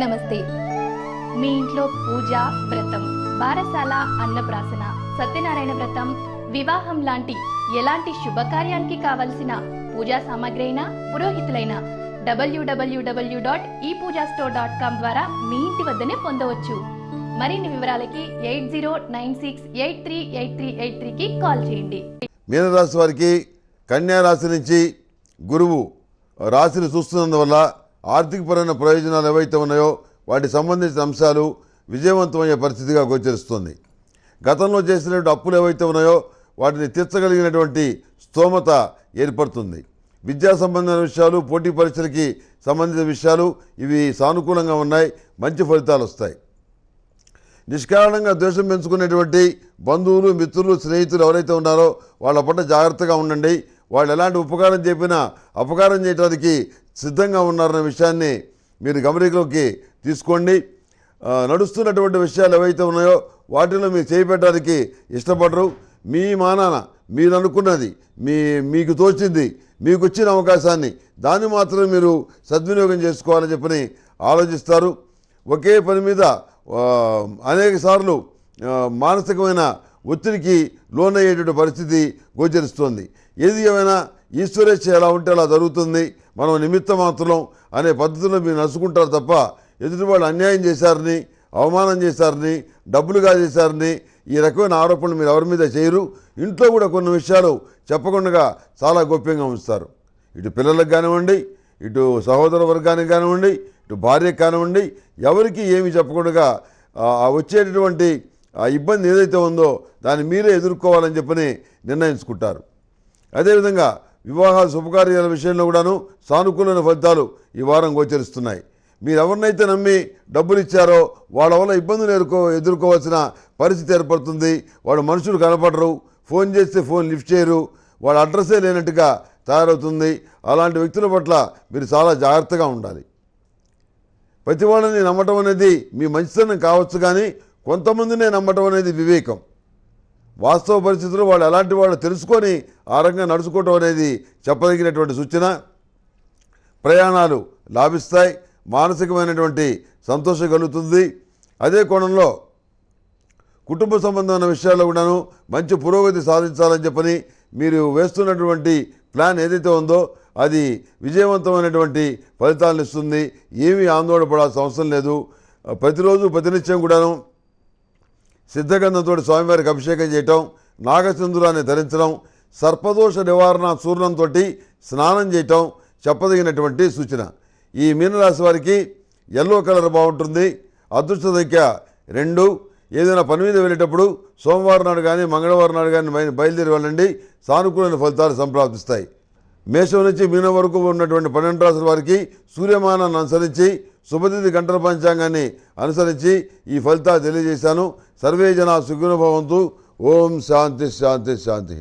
నమస్తే. మీ ఇంట్లో పూజ, వ్రతం, బారసాల, అన్నప్రాసన, సత్యనారాయణ వ్రతం, వివాహం లాంటి ఎలాంటి శుభకార్యానికి కావలసిన పూజా సామాగ్రి అయినా, పురోహితులైన www.epoojastore.com ద్వారా మీ ఇంటి వద్దనే పొందవచ్చు. మరిన్ని వివరాలకి 8096838383కి కాల్ చేయండి. మీనరాశి వారికి కన్యా రాశి నుంచి గురువు రాశిని చూస్తున్నందువల్ల ఆర్థికపరమైన ప్రయోజనాలు ఏవైతే ఉన్నాయో వాటికి సంబంధించిన అంశాలు విజయవంతమయ్యే పరిస్థితిగా గోచరిస్తుంది. గతంలో చేసినటువంటి అప్పులు ఏవైతే ఉన్నాయో వాటిని తీర్చగలిగినటువంటి స్తోమత ఏర్పడుతుంది. విద్యా సంబంధమైన విషయాలు, పోటీ పరీక్షలకి సంబంధించిన విషయాలు ఇవి సానుకూలంగా ఉన్నాయి. మంచి ఫలితాలు వస్తాయి. నిష్కారణంగా ద్వేషం పెంచుకునేటువంటి బంధువులు, మిత్రులు, స్నేహితులు ఎవరైతే ఉన్నారో వాళ్ళ పట్ల జాగ్రత్తగా ఉండండి. వాళ్ళు ఎలాంటి ఉపకారం చెప్పినా అపకారం చేయడానికి సిద్ధంగా ఉన్నారన్న విషయాన్ని మీరు గమనికలోకి తీసుకోండి. నడుస్తున్నటువంటి విషయాలు ఏవైతే ఉన్నాయో వాటిలో మీరు చేపెట్టడానికి ఇష్టపడరు. మీ మానాన మీరు అనుకున్నది, మీకు తోచింది, మీకు వచ్చిన అవకాశాన్ని దాన్ని మాత్రం మీరు సద్వినియోగం చేసుకోవాలని చెప్పని ఆలోచిస్తారు. ఒకే పని మీద అనేక సార్లు మానసికమైన ఒత్తిడికి లోనయ్యేటువంటి పరిస్థితి గోచరిస్తోంది. ఏది ఏమైనా ఈశ్వరేచ్ఛ ఎలా ఉంటే అలా జరుగుతుంది, మనం నిమిత్త మాత్రం అనే పద్ధతిలో మీరు నడుచుకుంటారు తప్ప ఎదుటి వాళ్ళు అన్యాయం చేశారని, అవమానం చేశారని, డబ్బులుగా చేశారని ఈ రకమైన ఆరోపణలు మీరు ఎవరి మీద చేయరు. ఇంట్లో కూడా కొన్ని విషయాలు చెప్పకుండా చాలా గోప్యంగా ఉంచుతారు. ఇటు పిల్లలకు కానివ్వండి, ఇటు సహోదర వర్గానికి కానివ్వండి, ఇటు భార్యకు కానివ్వండి, ఎవరికి ఏమి చెప్పకుండా వచ్చేటటువంటి ఆ ఇబ్బంది ఏదైతే ఉందో దాన్ని మీరే ఎదుర్కోవాలని చెప్పని నిర్ణయించుకుంటారు. అదేవిధంగా వివాహాల శుభకార్యాల విషయంలో కూడాను సానుకూలమైన ఫలితాలు ఈ వారం గోచరిస్తున్నాయి. మీరు ఎవరినైతే నమ్మి డబ్బులు ఇచ్చారో వాళ్ళ వల్ల ఇబ్బందులు ఎదుర్కోవాల్సిన పరిస్థితి ఏర్పడుతుంది. వాళ్ళు మనుషులు కనపడరు, ఫోన్ చేస్తే ఫోన్ లిఫ్ట్ చేయరు, వాళ్ళ అడ్రస్సే లేనట్టుగా తయారవుతుంది. అలాంటి వ్యక్తుల పట్ల మీరు చాలా జాగ్రత్తగా ఉండాలి. ప్రతి వాళ్ళని నమ్మటం అనేది మీ మంచితనం కావచ్చు, కానీ కొంతమందినే నమ్మటం అనేది వివేకం. వాస్తవ పరిస్థితుల్లో వాళ్ళు ఎలాంటి వాళ్ళు తెలుసుకొని ఆ రకంగా నడుచుకోవటం అనేది చెప్పదగినటువంటి సూచన. ప్రయాణాలు లాభిస్తాయి, మానసికమైనటువంటి సంతోషం కలుగుతుంది. అదే కోణంలో కుటుంబ సంబంధమైన విషయాల్లో కూడాను మంచి పురోగతి సాధించాలని చెప్పని మీరు వేస్తున్నటువంటి ప్లాన్ ఏదైతే ఉందో అది విజయవంతమైనటువంటి ఫలితాలను ఇస్తుంది. ఏమీ ఆందోళన పడాల్సిన అవసరం లేదు. ప్రతిరోజు ప్రతినిత్యం కూడాను సిద్ధగంధంతో స్వామివారికి అభిషేకం చేయటం, నాగసింధూరాన్ని ధరించడం, సర్పదోష నివారణ చూర్ణంతో స్నానం చేయటం చెప్పదగినటువంటి సూచన. ఈ మీనరాశి వారికి ఎల్లో కలర్ బాగుంటుంది. అదృష్ట సంఖ్య 2. ఏదైనా పని మీద వెళ్ళేటప్పుడు సోమవారం నాడు కానీ మంగళవారం నాడు కానీ బయలుదేరి వెళ్ళండి. సానుకూలమైన ఫలితాలు సంప్రాప్తిస్తాయి. మేషం నుంచి మీనం వరకు ఉన్నటువంటి 12 రాశుల వారికి సూర్యమానాన్ని అనుసరించి శుభతిథి గంటల పంచాంగాన్ని అనుసరించి ఈ ఫలితాలు తెలియజేశాను. సర్వే జనా సుఖినో భవంతు. ఓం శాంతి శాంతి శాంతి.